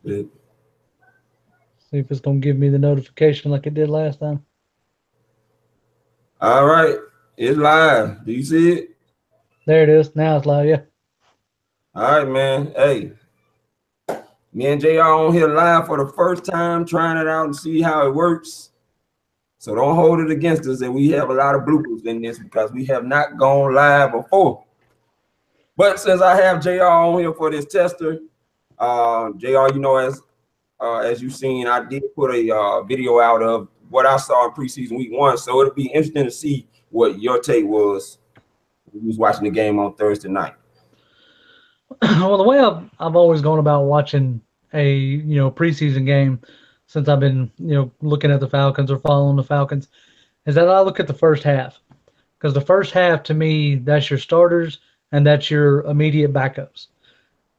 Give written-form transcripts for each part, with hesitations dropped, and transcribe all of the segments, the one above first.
Good. See if it's going to give me the notification like it did last time. All right. It's live. Do you see it? There it is. Now it's live, yeah. All right, man. Hey, me and JR on here live for the first time, trying it out and see how it works. So don't hold it against us that we have a lot of bloopers in this because we have not gone live before. But since I have JR on here for this tester, JR, you know, as you've seen, I did put a video out of what I saw in preseason week 1. So it'll be interesting to see what your take was when you was watching the game on Thursday night. Well, the way I've always gone about watching a preseason game since I've been looking at the Falcons or following the Falcons is that I look at the first half, because the first half to me, that's your starters and that's your immediate backups.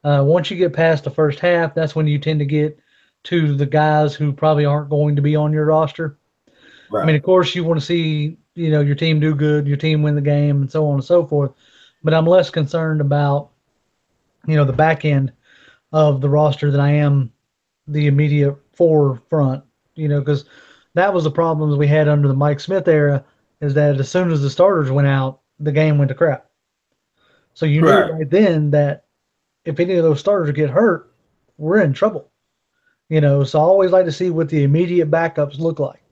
Once you get past the first half, that's when you tend to get to the guys who probably aren't going to be on your roster. Right. I mean, of course, you want to see your team do good, your team win the game, and so on and so forth. But I'm less concerned about the back end of the roster than I am the immediate forefront, because that was the problems we had under the Mike Smith era, is that as soon as the starters went out, the game went to crap. So you knew right then that if any of those starters get hurt, we're in trouble. So I always like to see what the immediate backups look like.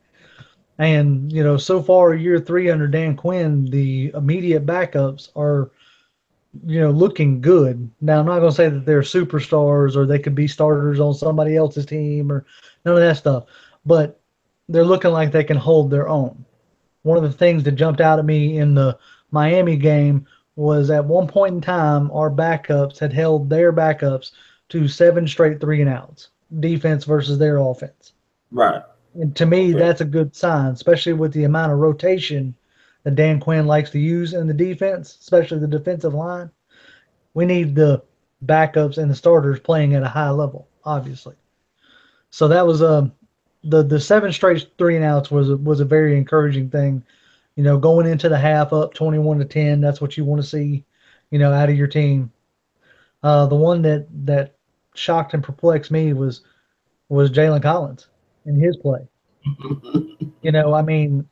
And, so far, year 3 under Dan Quinn, the immediate backups are looking good. Now, I'm not going to say that they're superstars or they could be starters on somebody else's team or none of that stuff, but they're looking like they can hold their own. One of the things that jumped out at me in the Miami game was at one point in time, our backups had held their backups to 7 straight 3-and-outs, defense versus their offense. Right. And to me, that's a good sign, especially with the amount of rotation that Dan Quinn likes to use in the defense, especially the defensive line. We need the backups and the starters playing at a high level, obviously. So that was the 7 straight 3-and-outs was a very encouraging thing. Going into the half up 21-10, that's what you want to see, out of your team. The one that shocked and perplexed me was Jalen Collins and his play. I mean,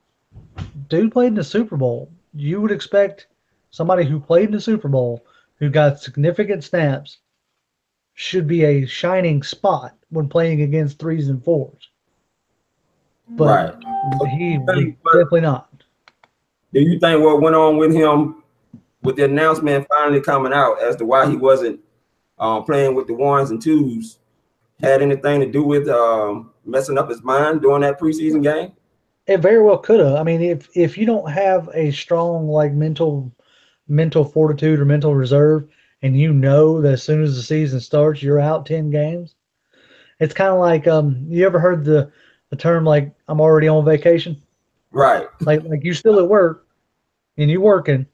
dude played in the Super Bowl. You would expect somebody who played in the Super Bowl, who got significant snaps, should be a shining spot when playing against 3s and 4s. But he was definitely not. Do you think what went on with him with the announcement finally coming out as to why he wasn't playing with the 1s and 2s had anything to do with messing up his mind during that preseason game? It very well could have. I mean, if you don't have a strong mental fortitude or mental reserve, and that as soon as the season starts, you're out 10 games. It's kind of like you ever heard the term like I'm already on vacation? Right. Like you still at work and you working,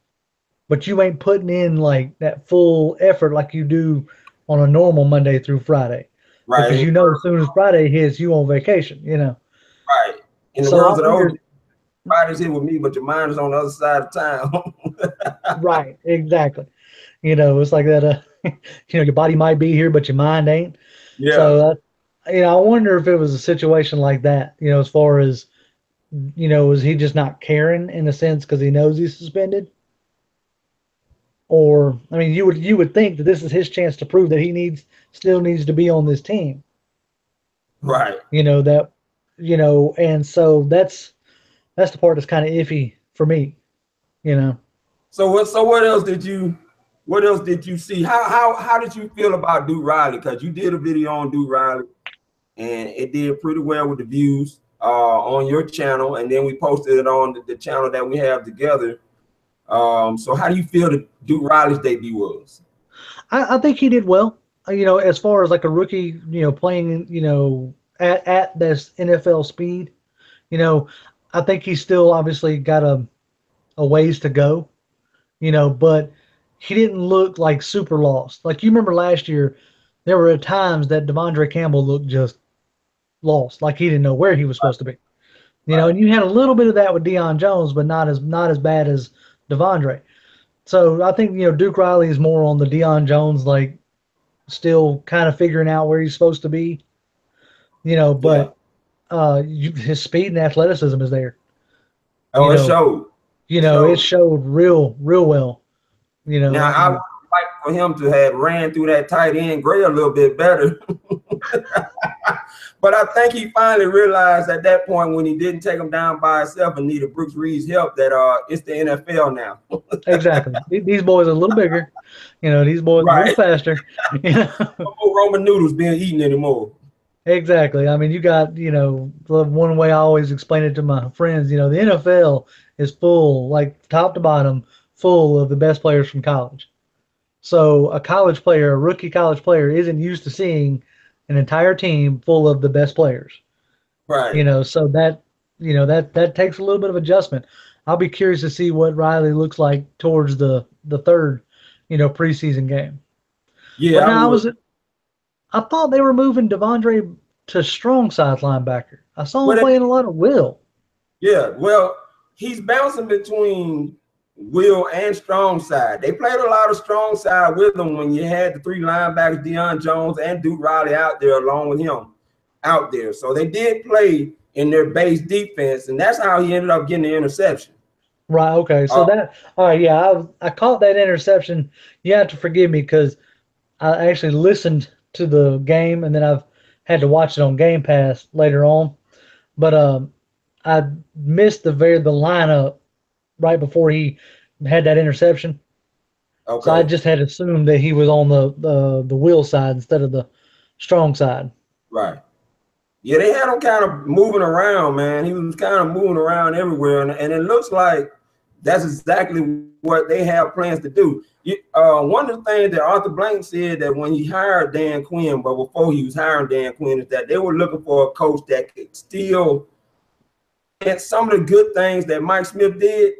but you ain't putting in like that full effort like you do on a normal Monday through Friday. Right. Because as soon as Friday hits, you on vacation, Right. In the words of the old, Friday's here with me, but your mind is on the other side of town. Right, exactly. It's like that. Your body might be here, but your mind ain't. Yeah. So, I wonder if it was a situation like that. As far as, was he just not caring in a sense because he knows he's suspended? Or, I mean, you would think that this is his chance to prove that he still needs to be on this team. Right. And so that's the part that's kind of iffy for me, So what else did you see? How did you feel about Duke Riley? Because you did a video on Duke Riley, and it did pretty well with the views on your channel, and then we posted it on the channel that we have together. So how do you feel that Duke Riley's debut was? I think he did well. As far as like a rookie, playing, at this NFL speed, I think he's still obviously got a ways to go, but he didn't look like super lost. Like you remember last year, there were times that Devondre Campbell looked just lost, like he didn't know where he was supposed to be. And you had a little bit of that with Deion Jones, but not as bad as Devondre. So I think Duke Riley is more on the Deion Jones, like still kind of figuring out where he's supposed to be. Yeah. But his speed and athleticism is there. Oh, it showed. It showed real well. Now I would like for him to have ran through that tight end Gray a little bit better. But I think he finally realized at that point when he didn't take him down by himself and needed Brooks Reed's help that it's the NFL now. Exactly. These boys are a little bigger. These boys are a little faster. No more Roman noodles being eaten anymore. Exactly. I mean, you got, the one way I always explain it to my friends, the NFL is full, like top to bottom, full of the best players from college. So a rookie college player isn't used to seeing an entire team full of the best players. Right. So that takes a little bit of adjustment. I'll be curious to see what Riley looks like towards the third, preseason game. Yeah. But now I thought they were moving Devondre to strong side linebacker. I saw him playing a lot of Will. Yeah, well, he's bouncing between Will and strong side. They played a lot of strong side with him when you had the three linebackers, Deion Jones and Duke Riley out there along with him out there. So they did play in their base defense, and that's how he ended up getting the interception. Right, okay. So all right, yeah, I caught that interception. You have to forgive me because I actually listened to the game, and then I've had to watch it on Game Pass later on. But I missed the lineup right before he had that interception. Okay. So I just had assumed that he was on the Will side instead of the strong side. Right. Yeah, they had him kind of moving around, man. He was kind of moving around everywhere, and it looks like that's exactly what they have plans to do. One of the things that Arthur Blank said that when he hired Dan Quinn, but before he was hiring Dan Quinn, is that they were looking for a coach that could still get some of the good things that Mike Smith did.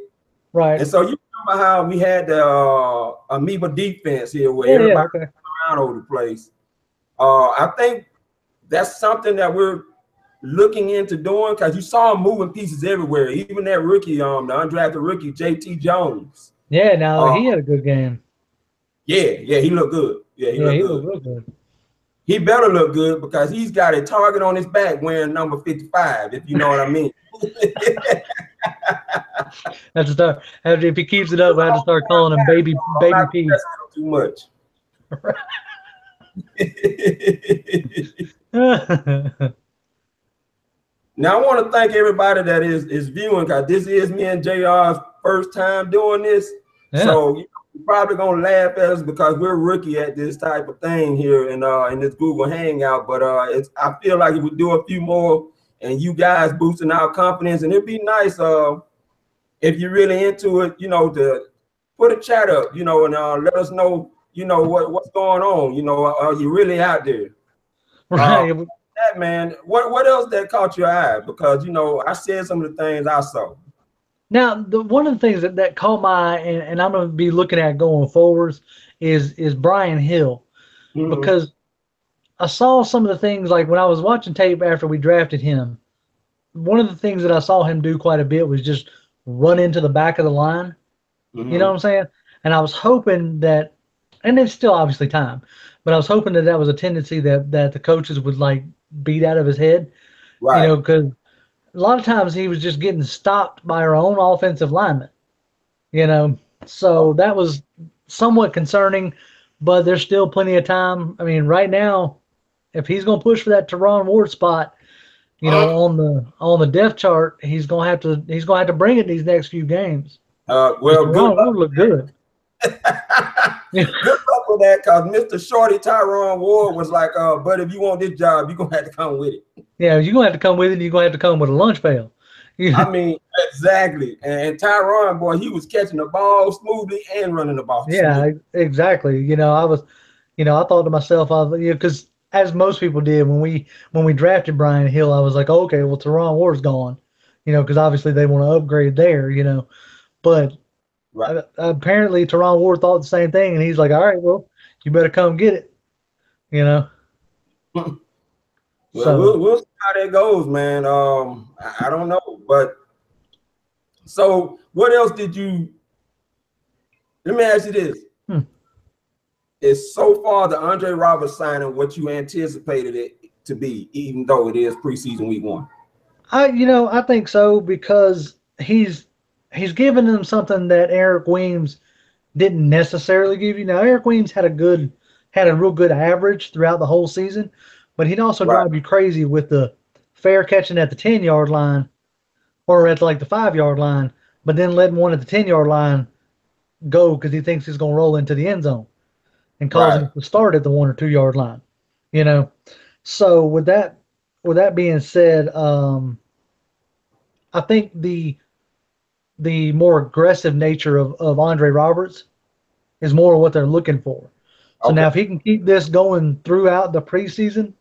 Right. And so you remember how we had the amoeba defense here where everybody was around over the place. I think that's something that we're looking into doing because you saw him moving pieces everywhere. Even that rookie, the undrafted rookie, J.T. Jones. Yeah, now he had a good game. Yeah, he looked good. Yeah, he looked real good. He better look good because he's got a target on his back wearing number 55, if you know what I mean. That's a start. If he keeps it up, I have to start calling him Baby P. Too much. Now I want to thank everybody that is viewing because this is me and JR's first time doing this. Yeah. So you're probably gonna laugh at us because we're rookie at this type of thing here in this Google Hangout. But I feel like if we do a few more and you guys boosting our confidence, and it'd be nice if you're really into it, to put a chat up, and let us know, what's going on. Are you really out there? Right. That man, what else that caught your eye? Because I said some of the things I saw. Now, one of the things that caught my eye, and I'm going to be looking at going forwards, is Brian Hill, because I saw some of the things like when I was watching tape after we drafted him. One of the things that I saw him do quite a bit was just run into the back of the line. You know what I'm saying? And I was hoping that, and it's still obviously time, but I was hoping that was a tendency that the coaches would like beat out of his head, right? Because a lot of times he was just getting stopped by our own offensive linemen, so that was somewhat concerning, but there's still plenty of time. I mean, right now, if he's going to push for that Teron Ward spot, on the depth chart, he's going to have to bring it these next few games. Well, Teron Ward looked good. Good luck with that, because Mr. Shorty Tyron Ward was like, but if you want this job, you're going to have to come with it. Yeah, you're going to have to come with it, and you're going to have to come with a lunch pail. I mean, exactly. And Tyron, boy, he was catching the ball smoothly and running the ball smoothly. Yeah, exactly. I thought to myself, because as most people did when we drafted Brian Hill, I was like, okay, well, Teron Ward's gone, because obviously they want to upgrade there, but right. Apparently Teron Ward thought the same thing, and he's like, all right, well, you better come get it, Well, so we'll see how that goes, man. I don't know, but so what else did you? Let me ask you this: is so far the Andre Roberts signing what you anticipated it to be, even though it is preseason week 1? I think so, because he's given them something that Eric Weems didn't necessarily give you. Now, Eric Weems had a real good average throughout the whole season, but he'd also drive you crazy with the fair catching at the 10-yard line or at like the 5-yard line, but then letting one at the 10-yard line go because he thinks he's going to roll into the end zone and causing him to start at the 1 or 2-yard line. So with that being said, I think the more aggressive nature of Andre Roberts is more of what they're looking for. So now if he can keep this going throughout the preseason,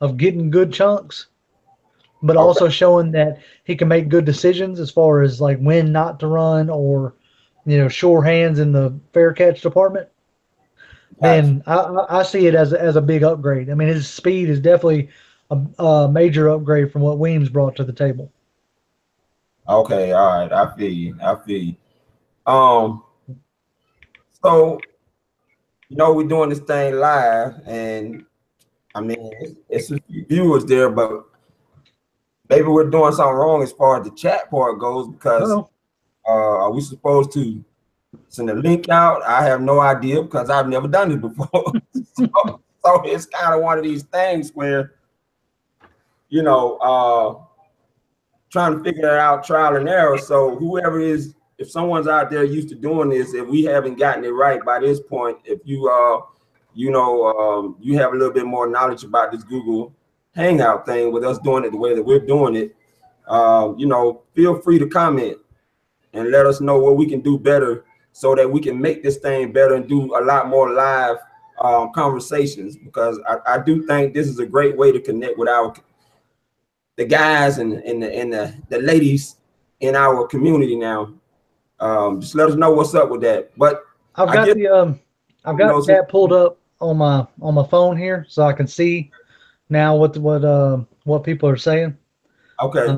of getting good chunks, but also showing that he can make good decisions as far as like when not to run or, sure hands in the fair catch department, then I see it as a big upgrade. I mean, his speed is definitely a major upgrade from what Weems brought to the table. Okay, all right, I feel you. So we're doing this thing live, and I mean it's a few viewers there, but maybe we're doing something wrong as far as the chat part goes, because are we supposed to send a link out? I have no idea, because I've never done it before. so it's kind of one of these things where trying to figure it out, trial and error. So whoever is, if someone's out there used to doing this, if we haven't gotten it right by this point, if you you have a little bit more knowledge about this Google Hangout thing with us doing it the way that we're doing it, feel free to comment and let us know what we can do better so that we can make this thing better and do a lot more live conversations, because I do think this is a great way to connect with the guys and the ladies in our community now. Just let us know what's up with that. But I've got the chat pulled up on my phone here, so I can see now what people are saying. Okay.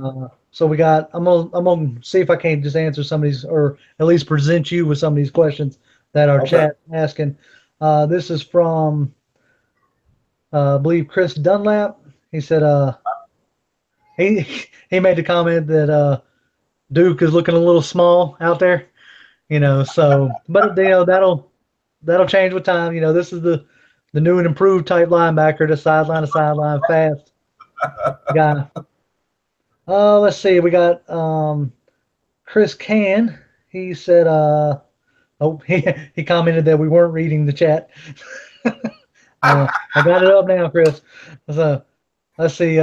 So we got. I'm gonna see if I can just answer some of these, or at least present you with some of these questions that our chat asking. This is from I believe Chris Dunlap. He said he made the comment that Duke is looking a little small out there, so but that'll change with time. This is the new and improved type linebacker, the sideline to sideline fast guy. Let's see, we got Chris Can. He said he commented that we weren't reading the chat. I got it up now, Chris. So let's see.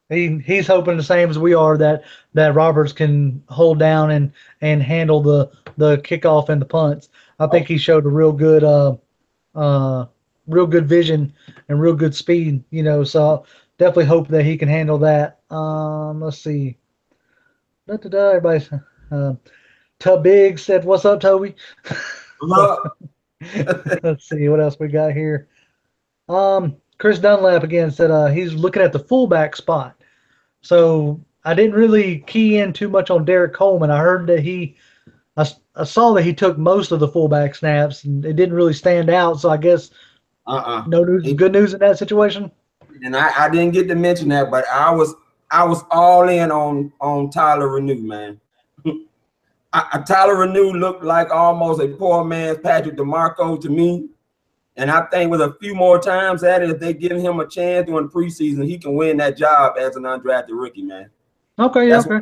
He's hoping the same as we are that Roberts can hold down and handle the kickoff and the punts. I think he showed a real good vision and real good speed. So definitely hope that he can handle that. Let's see. Everybody. Tub Big said, "What's up, Toby?" Let's see what else we got here. Chris Dunlap again said he's looking at the fullback spot. So I didn't really key in too much on Derek Coleman. I heard that I saw that he took most of the fullback snaps, and it didn't really stand out. So I guess no news, good news in that situation. And I didn't get to mention that, but I was all in on Tyler Renew, man. Tyler Renew looked like almost a poor man's Patrick DeMarco to me. And I think with a few more times at it, if they give him a chance during the preseason, he can win that job as an undrafted rookie, man. Okay, okay.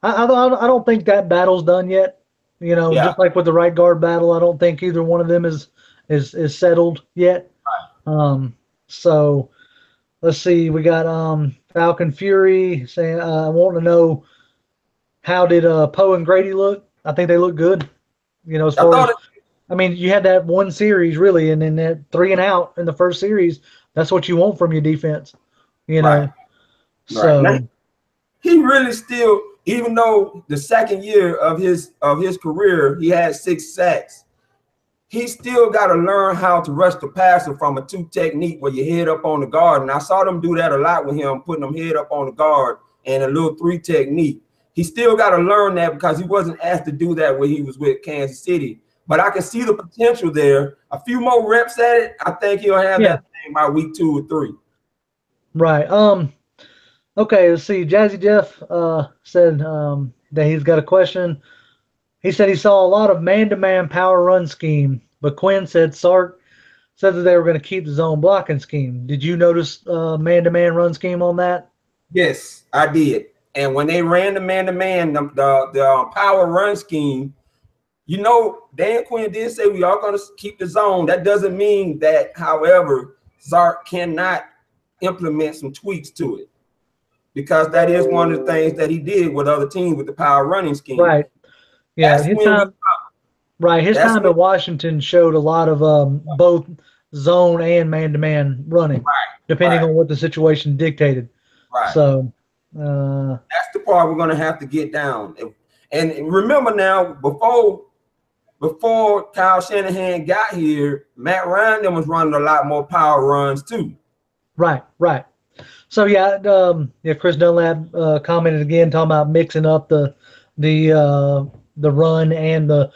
I don't think that battle's done yet. Just like with the right guard battle, I don't think either one of them is settled yet. Right. So let's see. We got Falcon Fury saying, I want to know, how did Poe and Grady look? I think they look good. As far as I mean, you had that one series really, and then that 3 and out in the first series. That's what you want from your defense, Right. So now, he really still, even though the second year of his career he had 6 sacks, he still got to learn how to rush the passer from a 2 technique where you head up on the guard. And I saw them do that a lot with him, putting them head up on the guard and a little 3 technique. He still got to learn that, because he wasn't asked to do that when he was with Kansas City. but I can see the potential there. A few more reps at it, I think he'll have that thing by week 2 or 3. Right. Okay, let's see. Jazzy Jeff said that he's got a question. He said he saw a lot of man-to-man power run scheme, but Quinn said Sark said that they were going to keep the zone blocking scheme. Did you notice man-to-man run scheme on that? Yes, I did. And when they ran the man-to-man, the power run scheme, you know, Dan Quinn did say we are going to keep the zone. That doesn't mean that, however, Sark cannot implement some tweaks to it, because that is one of the things that he did with other teams with the power running scheme. Right. Yeah. That's his time when at Washington showed a lot of both zone and man-to-man running, depending on what the situation dictated. Right. So that's the part we're going to have to get down. And remember now, before Kyle Shanahan got here, Matt Ryan was running a lot more power runs too. Right. So Chris Dunlap commented again, talking about mixing up the run and the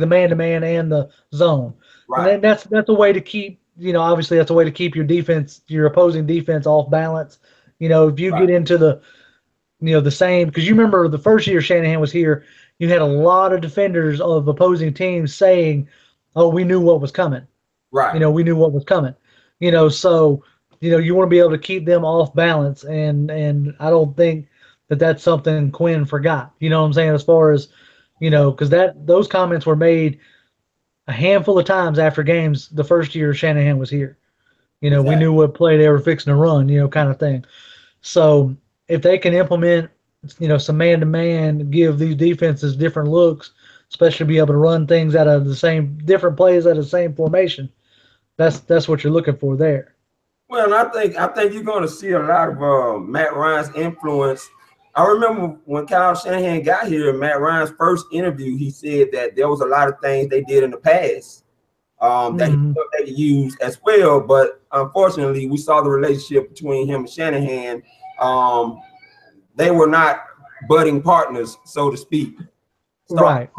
man-to-man and the zone. Right. And that's a way to keep, obviously that's a way to keep your opposing defense off balance. If you get into the same, because you remember the first year Shanahan was here, you had a lot of defenders of opposing teams saying, "Oh, we knew what was coming." Right. We knew what was coming. So you want to be able to keep them off balance, and I don't think that's something Quinn forgot. You know what I'm saying? As far as because those comments were made a handful of times after games the first year Shanahan was here. We knew what play they were fixing to run, kind of thing. So if they can implement, some man-to-man, give these defenses different looks, especially be able to run things out of different plays out of the same formation, that's what you're looking for there. Well, I think you're going to see a lot of Matt Ryan's influence. I remember when Kyle Shanahan got here, Matt Ryan's first interview, he said that there was a lot of things they did in the past that he used as well. But unfortunately, we saw the relationship between him and Shanahan. They were not budding partners, so to speak. Right.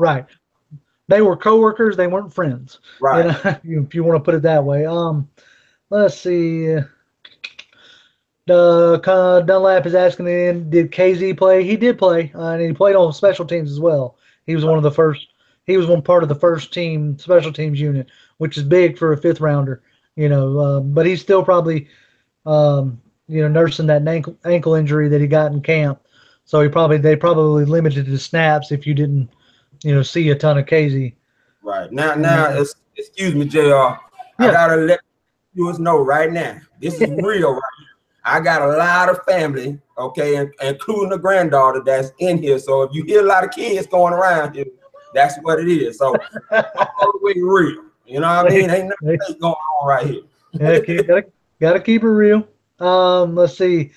They were coworkers. They weren't friends. Right. If you want to put it that way. Let's see. Dunlap is asking, did KZ play? He did play, and he played on special teams as well. He was one of the first. He was one part of the first team special teams unit, which is big for a fifth rounder. But he's still probably, nursing that ankle injury that he got in camp. So they probably limited his snaps if you didn't, see a ton of KZ. Right now, excuse me, JR. I gotta let you know right now. This is real, right? I got a lot of family, okay, including a granddaughter that's in here. So if you hear a lot of kids going around here, that's what it is. So all the way real. You know what I mean? Ain't nothing going on right here. Gotta keep it real. Let's see.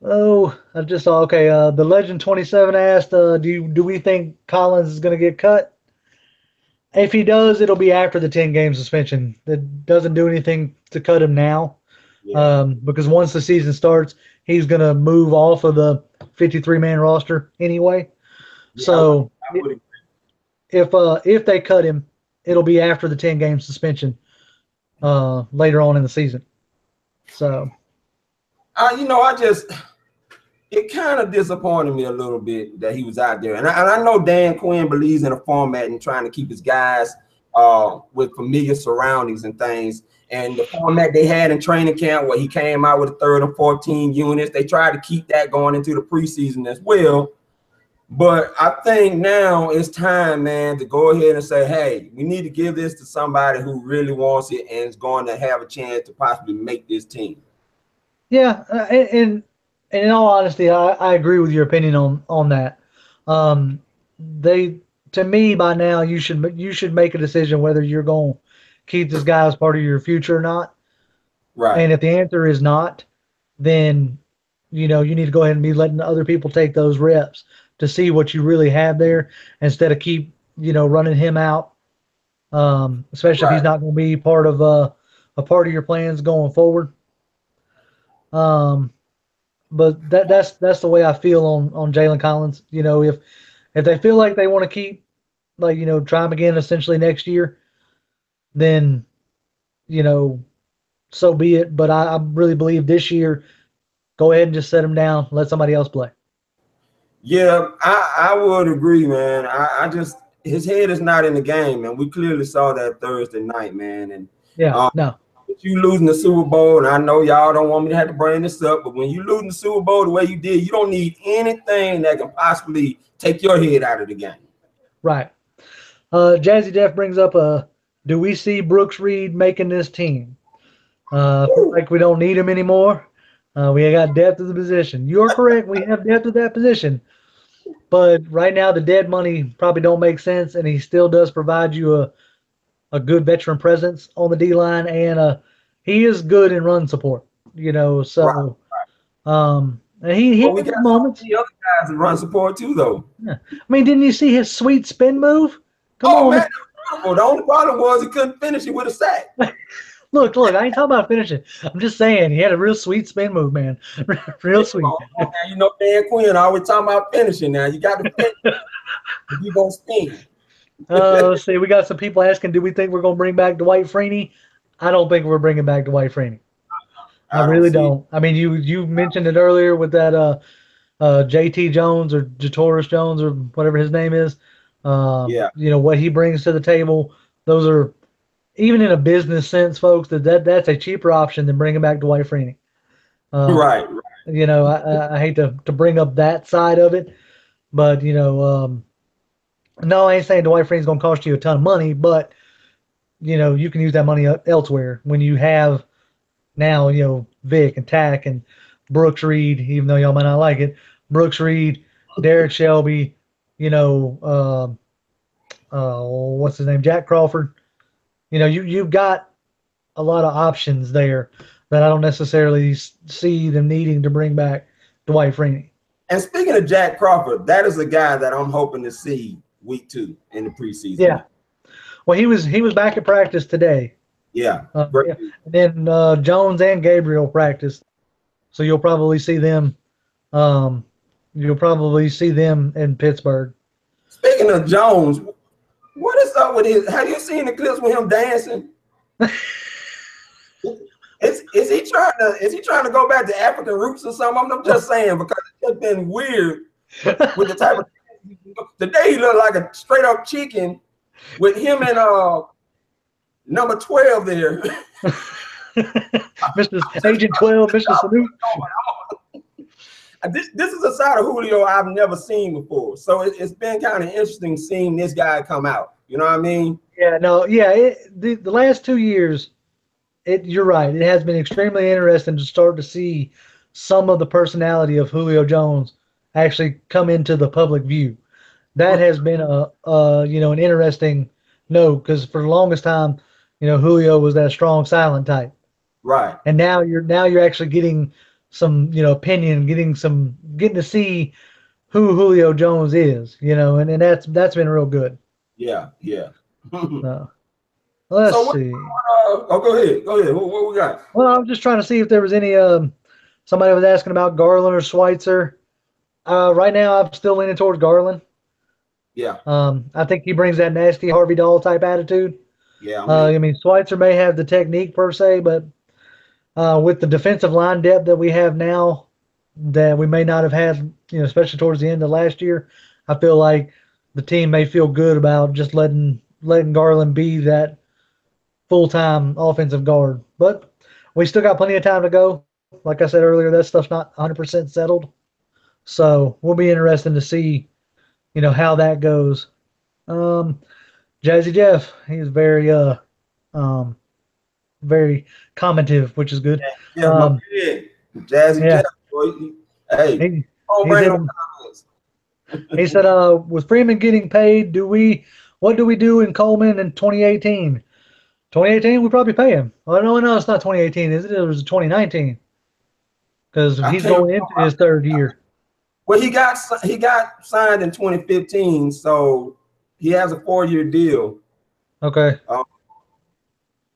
Oh, I just saw. Okay, the Legend 27 asked, "Do we think Collins is going to get cut? If he does, it'll be after the 10-game suspension. That doesn't do anything to cut him now, because once the season starts, he's going to move off of the 53-man roster anyway. Yeah, so if they cut him, it'll be after the 10-game suspension later on in the season. So, it kind of disappointed me a little bit that he was out there. And I know Dan Quinn believes in a format and trying to keep his guys with familiar surroundings and things. And the format they had in training camp where he came out with a 3rd and 14 units, they tried to keep that going into the preseason as well. But I think now it's time, man, to go ahead and say, hey, we need to give this to somebody who really wants it and is going to have a chance to possibly make this team. Yeah, and in all honesty, I agree with your opinion on that. To me, by now, you should make a decision whether you're going to keep this guy as part of your future or not. Right. And if the answer is not, then you need to go ahead and be letting other people take those reps to see what you really have there instead of keep running him out. Especially if he's not going to be part of a part of your plans going forward. But that's the way I feel on Jalen Collins. If they feel like they want to keep like, try him again essentially next year, then, so be it. But I really believe this year, go ahead and just set him down, let somebody else play. Yeah, I would agree, man. I just, his head is not in the game, and we clearly saw that Thursday night, man. And yeah, no. You losing the Super Bowl, and I know y'all don't want me to have to bring this up, but when you losing the Super Bowl the way you did, you don't need anything that can possibly take your head out of the game. Right. Jazzy Jeff brings up, do we see Brooks Reed making this team? Like we don't need him anymore. We got depth of the position. You're correct. We have depth of that position. But right now, the dead money probably don't make sense, and he still does provide you a good veteran presence on the D-line, and he is good in run support, so and he we got moments. The other guys in run support too, though. Yeah. I mean, didn't you see his sweet spin move? Come on, man. The only problem was he couldn't finish it with a sack. Look, I ain't talking about finishing. I'm just saying he had a real sweet spin move, man. Real sweet. Now, Dan Quinn always talking about finishing. Now you got to finish. You gonna spin. Let's see. We got some people asking, do we think we're going to bring back Dwight Freeney? I don't think we're bringing back Dwight Freeney. I really don't. I mean, you mentioned it earlier with that J.T. Jones or Jatoris Jones or whatever his name is. What he brings to the table. Those are, even in a business sense, folks, that's a cheaper option than bringing back Dwight Freeney. Right. I hate to bring up that side of it, but no, I ain't saying Dwight Freeney's going to cost you a ton of money, but you can use that money elsewhere when you have now Vic and Tack and Brooks Reed, even though y'all might not like it. Brooks Reed, Derek Shelby, what's his name, Jack Crawford. You've got a lot of options there that I don't necessarily see them needing to bring back Dwight Freeney. And speaking of Jack Crawford, that is a guy that I'm hoping to see week 2 in the preseason. Yeah. Well, he was back at practice today. Yeah. And then Jones and Gabriel practiced, so you'll probably see them. You'll probably see them in Pittsburgh. Speaking of Jones, what is up with his? Have you seen the clips with him dancing? Is he trying to go back to African roots or something? I'm just saying, because it's been weird with the type of. Today he looked like a straight up chicken with him and number 12 there. Mr. Agent 12, Mr. Salute. This is a side of Julio I've never seen before. So it's been kind of interesting seeing this guy come out. You know what I mean? Yeah, no, yeah. The last 2 years, you're right. It has been extremely interesting to start to see some of the personality of Julio Jones actually come into the public view. That has been an interesting note, because for the longest time, Julio was that strong silent type. Right. And now you're actually getting some, opinion, getting to see who Julio Jones is, and that's been real good. Yeah. Let's see. Go ahead. What we got? Well, I'm just trying to see if there was any. Somebody was asking about Garland or Schweitzer. Right now, I'm still leaning towards Garland. Yeah. I think he brings that nasty Harvey Dahl type attitude. Yeah. I mean, Schweitzer may have the technique per se, but with the defensive line depth that we have now, that we may not have had, especially towards the end of last year, I feel like the team may feel good about just letting Garland be that full-time offensive guard. But we still got plenty of time to go. Like I said earlier, that stuff's not 100% settled. So we'll be interested to see, how that goes. Jazzy Jeff, he's very very commentative, which is good. Yeah, Jazzy Jeff, boy. Hey, he said, with Freeman getting paid, what do we do in Coleman in 2018? 2018, we probably pay him. Well, no, it's not 2018, is it? It was 2019, because he's going into his third year. Well, he got signed in 2015, so he has a 4-year deal. Okay.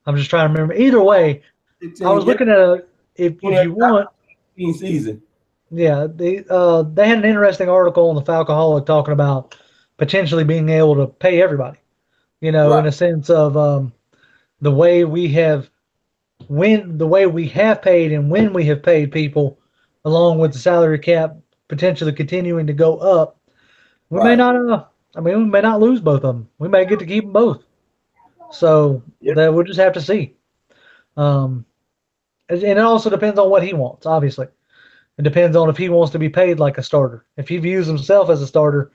I'm just trying to remember. Either way, I was looking at if you want season. Yeah, they had an interesting article on the Falcoholic talking about potentially being able to pay everybody, you know, in a sense of the way we have paid and when we have paid people, along with the salary cap potentially continuing to go up. We may not. I mean, we may not lose both of them. We may get to keep them both. So that we'll just have to see. And it also depends on what he wants. Obviously, it depends on if he wants to be paid like a starter. If he views himself as a starter,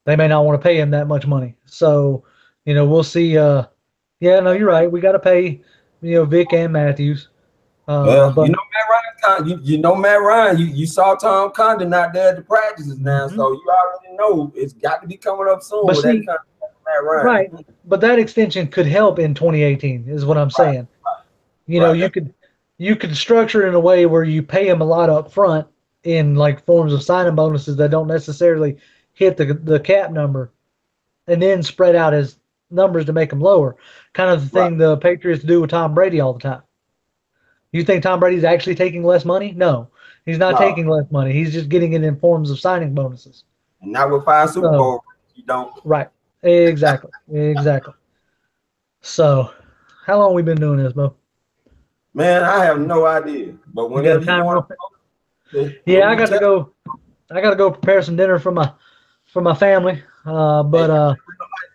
they may not want to pay him that much money. So, you know, we'll see. Yeah, no, you're right. We got to pay, you know, Vic and Matthews. Well, but, you know Matt Ryan. You know Matt Ryan. You saw Tom Condon out there at the practices now, so you already know it's got to be coming up soon. With that kind of Matt Ryan. Right, but that extension could help in 2018, is what I'm saying. You know, you could structure it in a way where you pay him a lot up front in like forms of signing bonuses that don't necessarily hit the cap number, and then spread out his numbers to make them lower. Kind of the thing the Patriots do with Tom Brady all the time. You think Tom Brady's actually taking less money? No, he's not taking less money. He's just getting it in forms of signing bonuses. And not with 5 Super Bowl, you don't. Right. Exactly. Exactly. So, how long we been doing this, Bo? Man, I have no idea. But whenever you want to, I got to go. I got to go prepare some dinner for my family.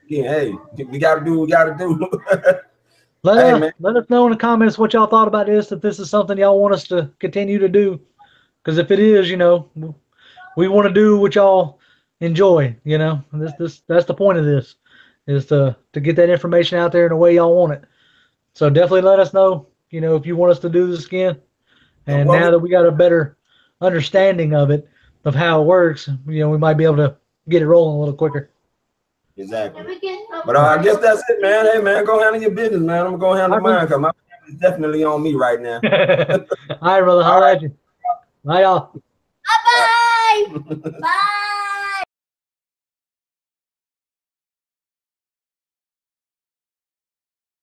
Hey, we got to do what we got to do. Let us know in the comments what y'all thought about this, if this is something y'all want us to continue to do. Because if it is, you know, we want to do what y'all enjoy, you know. That's the point of this, is to get that information out there in the way y'all want it. So definitely let us know, you know, if you want us to do this again. And now that we got a better understanding of it, of how it works, you know, we might be able to get it rolling a little quicker. Exactly. But I guess that's it, man. Hey, man, go handle your business, man. I'm going to handle mine because my family is definitely on me right now. All right, brother. Holla at you. Bye, y'all. Bye-bye. Bye.